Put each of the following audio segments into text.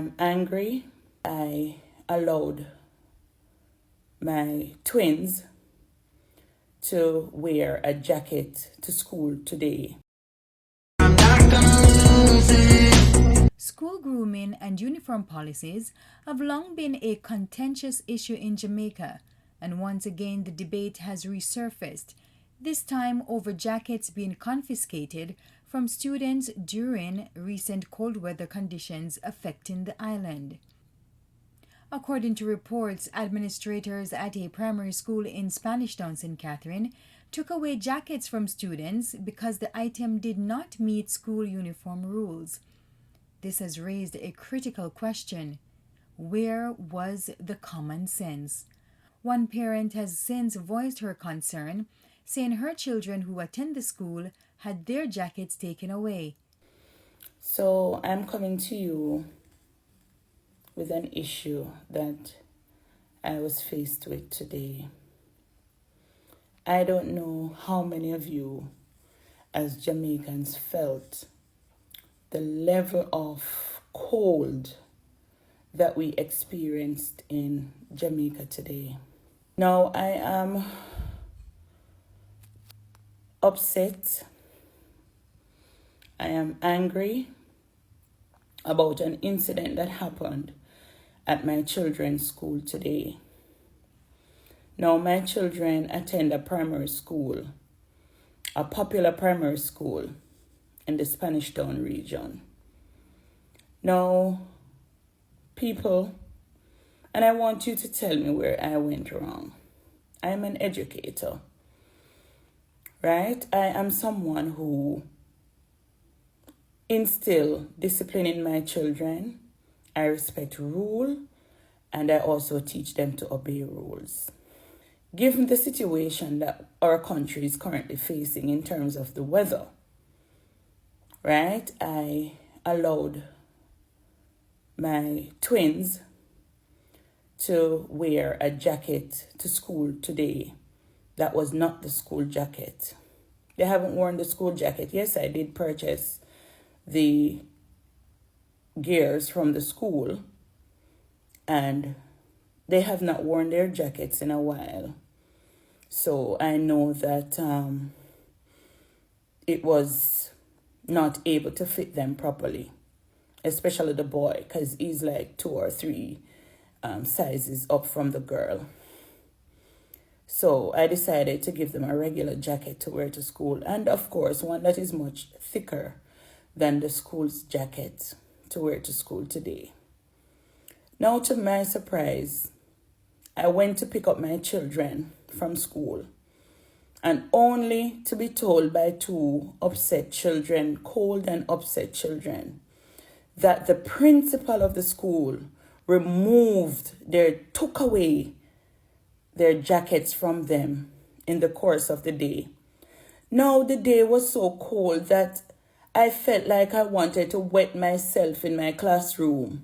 am angry. I allowed my twins to wear a jacket to school today. School grooming and uniform policies have long been a contentious issue in Jamaica, and once again the debate has resurfaced, this time over jackets being confiscated from students during recent cold weather conditions affecting the island. According to reports, administrators at a primary school in Spanish Town, St. Catherine, took away jackets from students because the item did not meet school uniform rules. This has raised a critical question. Where was the common sense? One parent has since voiced her concern, saying her children who attend the school had their jackets taken away. So I'm coming to you with an issue that I was faced with today. I don't know how many of you as Jamaicans felt the level of cold that we experienced in Jamaica today. Now I am upset. I am angry about an incident that happened at my children's school today. Now my children attend a primary school, a popular primary school in the Spanish Town region. Now, people, and I want you to tell me where I went wrong. I am an educator, right? I am someone who instill discipline in my children. I respect rule, and I also teach them to obey rules. Given the situation that our country is currently facing in terms of the weather, right, I allowed my twins to wear a jacket to school today that was not the school jacket. They haven't worn the school jacket. Yes, I did purchase the gears from the school, and they have not worn their jackets in a while. So I know that it was not able to fit them properly, especially the boy, because he's like 2 or 3 sizes up from the girl. So I decided to give them a regular jacket to wear to school, and of course one that is much thicker than the school's jacket to wear to school today. Now, to my surprise, I went to pick up my children from school, and only to be told by 2 upset children, cold and upset children, that the principal of the school took away their jackets from them in the course of the day. Now, the day was so cold that I felt like I wanted to wet myself in my classroom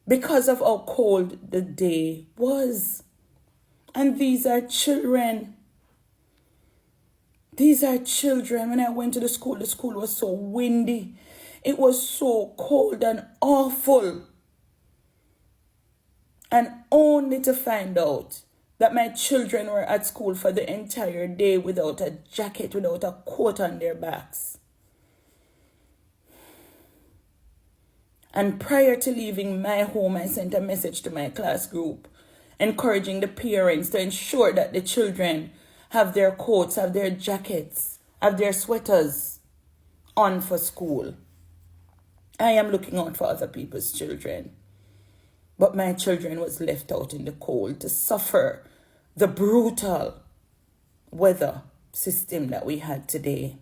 because of how cold the day was. And these are children. These are children. When I went to the school was so windy. It was so cold and awful. And only to find out that my children were at school for the entire day without a jacket, without a coat on their backs. And prior to leaving my home, I sent a message to my class group encouraging the parents to ensure that the children have their coats, have their jackets, have their sweaters on for school. I am looking out for other people's children. But my children was left out in the cold to suffer the brutal weather system that we had today.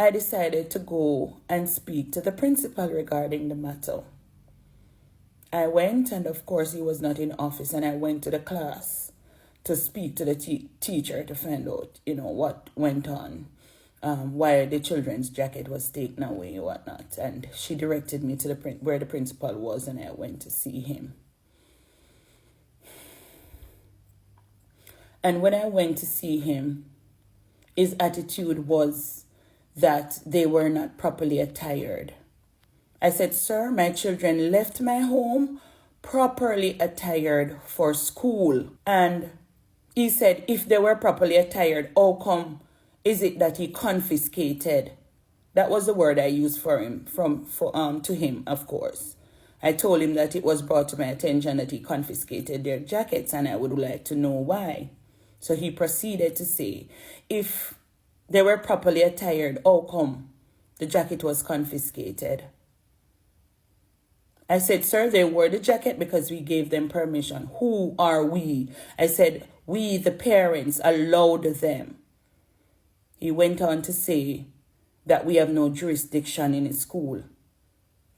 I decided to go and speak to the principal regarding the matter. I went, and of course he was not in office, and I went to the class to speak to the teacher to find out, what went on, why the children's jacket was taken away and whatnot. And she directed me to where the principal was, and I went to see him. And when I went to see him, his attitude was that they were not properly attired. I said, sir, my children left my home properly attired for school. And he said, if they were properly attired, how come is it that he confiscated? That was the word I used for him, to him, of course. I told him that it was brought to my attention that he confiscated their jackets, and I would like to know why. So he proceeded to say, if they were properly attired, how come the jacket was confiscated? I said, sir, they wore the jacket because we gave them permission. Who are we? I said, we, the parents, allowed them. He went on to say that we have no jurisdiction in his school.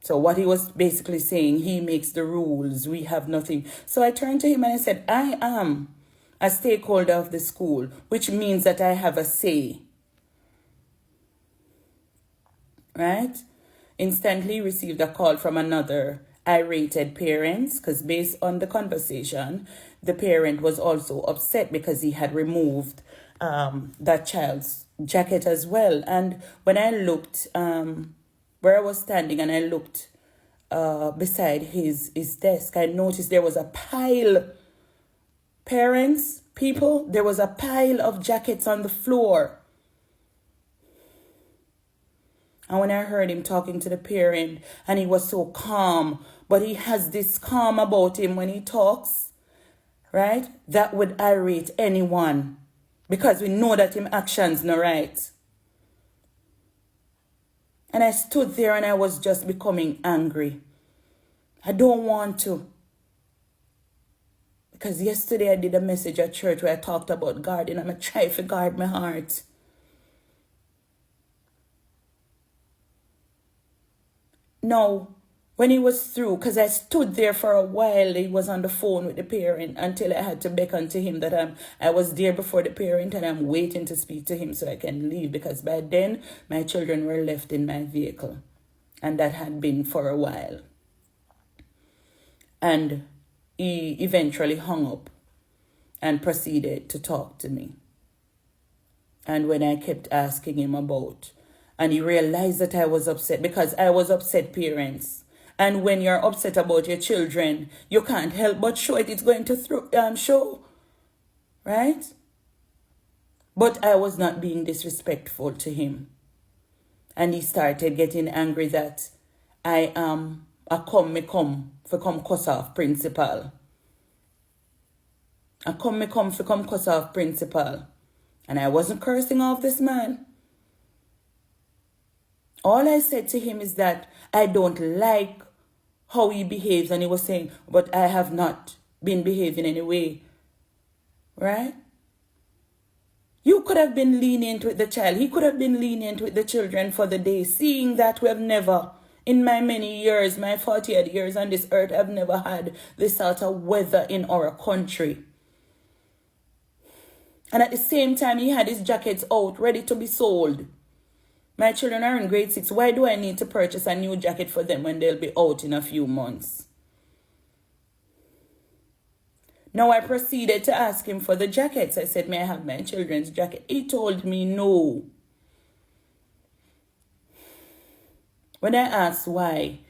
So what he was basically saying, he makes the rules, we have nothing. So I turned to him and I said, I am a stakeholder of the school, which means that I have a say. Right? Instantly received a call from another irate parent, because based on the conversation, the parent was also upset because he had removed that child's jacket as well. And when I looked where I was standing and I looked beside his desk, I noticed there was a pile, there was a pile of jackets on the floor. And when I heard him talking to the parent, and he was so calm, but he has this calm about him when he talks, right? That would irate anyone, because we know that him actions not right. And I stood there and I was just becoming angry. I don't want to. Because yesterday I did a message at church where I talked about guarding. I'm trying to guard my heart. No, when he was through, because I stood there for a while, he was on the phone with the parent until I had to beckon to him that I was there before the parent and I'm waiting to speak to him so I can leave, because by then my children were left in my vehicle, and that had been for a while. And he eventually hung up and proceeded to talk to me. And when I kept asking him about, and he realized that I was upset, because I was upset, parents. And when you're upset about your children, you can't help but show it. It's going to show, right? But I was not being disrespectful to him. And he started getting angry that I am a come cuss off principal. I come cuss off principal. And I wasn't cursing off this man. All I said to him is that I don't like how he behaves. And he was saying, but I have not been behaving any way. Right? You could have been lenient with the child. He could have been lenient with the children for the day, seeing that we have never, in my many years, my 40 years on this earth, I've never had this sort of weather in our country. And at the same time, he had his jackets out, ready to be sold. My children are in grade 6. Why do I need to purchase a new jacket for them when they'll be out in a few months? Now I proceeded to ask him for the jackets. I said, may I have my children's jacket? He told me no. When I asked why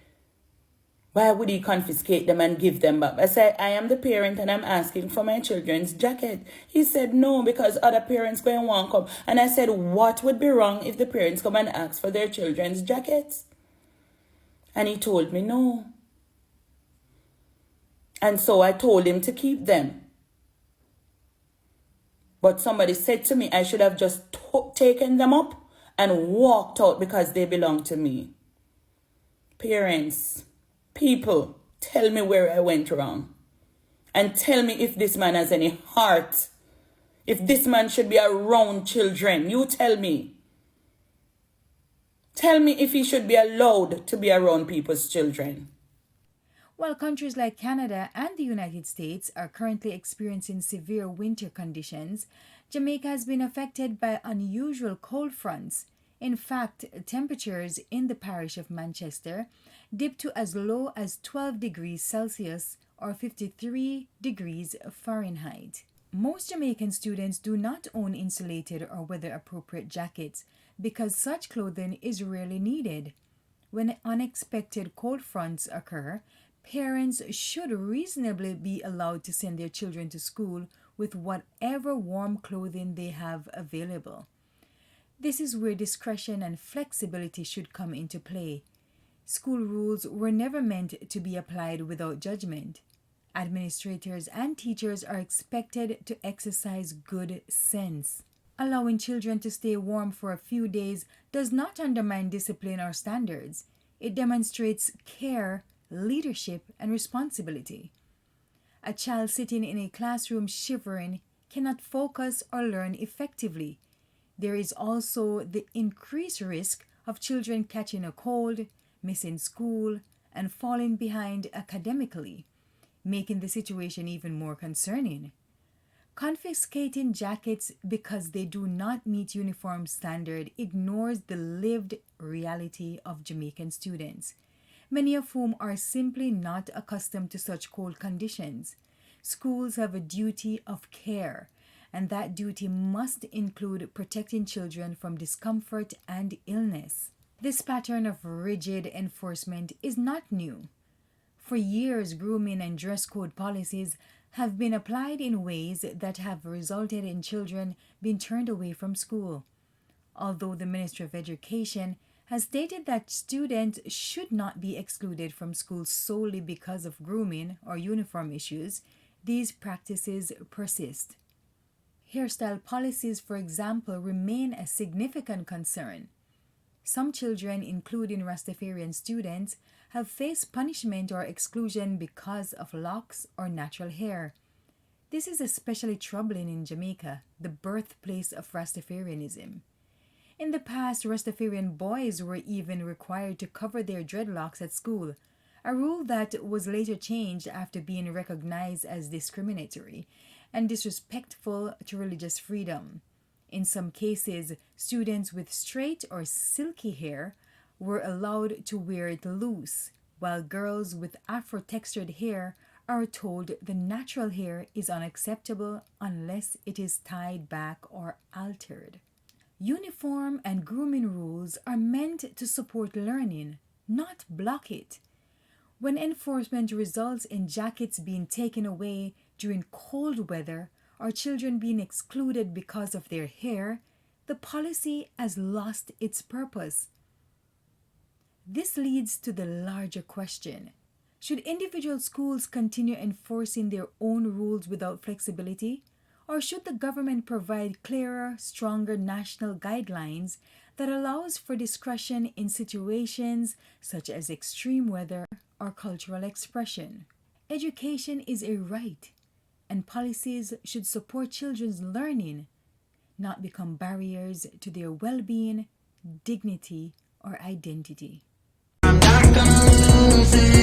would he confiscate them and give them back? I said, I am the parent and I'm asking for my children's jacket. He said, no, because other parents going to want to come. And I said, what would be wrong if the parents come and ask for their children's jackets? And he told me no. And so I told him to keep them. But somebody said to me, I should have just taken them up and walked out because they belong to me. Parents, people, tell me where I went wrong. And tell me if this man has any heart. If this man should be around children. You tell me. Tell me if he should be allowed to be around people's children. While countries like Canada and the United States are currently experiencing severe winter conditions, Jamaica has been affected by unusual cold fronts. In fact, temperatures in the parish of Manchester dipped to as low as 12 degrees Celsius or 53 degrees Fahrenheit. Most Jamaican students do not own insulated or weather appropriate jackets because such clothing is rarely needed. When unexpected cold fronts occur, parents should reasonably be allowed to send their children to school with whatever warm clothing they have available. This is where discretion and flexibility should come into play. School rules were never meant to be applied without judgment. Administrators and teachers are expected to exercise good sense. Allowing children to stay warm for a few days does not undermine discipline or standards. It demonstrates care, leadership, and responsibility. A child sitting in a classroom shivering cannot focus or learn effectively. There is also the increased risk of children catching a cold, missing school, and falling behind academically, making the situation even more concerning. Confiscating jackets because they do not meet uniform standard ignores the lived reality of Jamaican students, many of whom are simply not accustomed to such cold conditions. Schools have a duty of care, and that duty must include protecting children from discomfort and illness. This pattern of rigid enforcement is not new. For years, grooming and dress code policies have been applied in ways that have resulted in children being turned away from school. Although the Ministry of Education has stated that students should not be excluded from school solely because of grooming or uniform issues, these practices persist. Hairstyle policies, for example, remain a significant concern. Some children, including Rastafarian students, have faced punishment or exclusion because of locks or natural hair. This is especially troubling in Jamaica, the birthplace of Rastafarianism. In the past, Rastafarian boys were even required to cover their dreadlocks at school, a rule that was later changed after being recognized as discriminatory and disrespectful to religious freedom. In some cases, students with straight or silky hair were allowed to wear it loose, while girls with afro-textured hair are told the natural hair is unacceptable unless it is tied back or altered. Uniform and grooming rules are meant to support learning, not block it. When enforcement results in jackets being taken away during cold weather or children being excluded because of their hair, the policy has lost its purpose. This leads to the larger question: should individual schools continue enforcing their own rules without flexibility, or should the government provide clearer, stronger national guidelines that allows for discretion in situations such as extreme weather or cultural expression? Education is a right, and policies should support children's learning, not become barriers to their well-being, dignity, or identity. I'm not gonna lose it.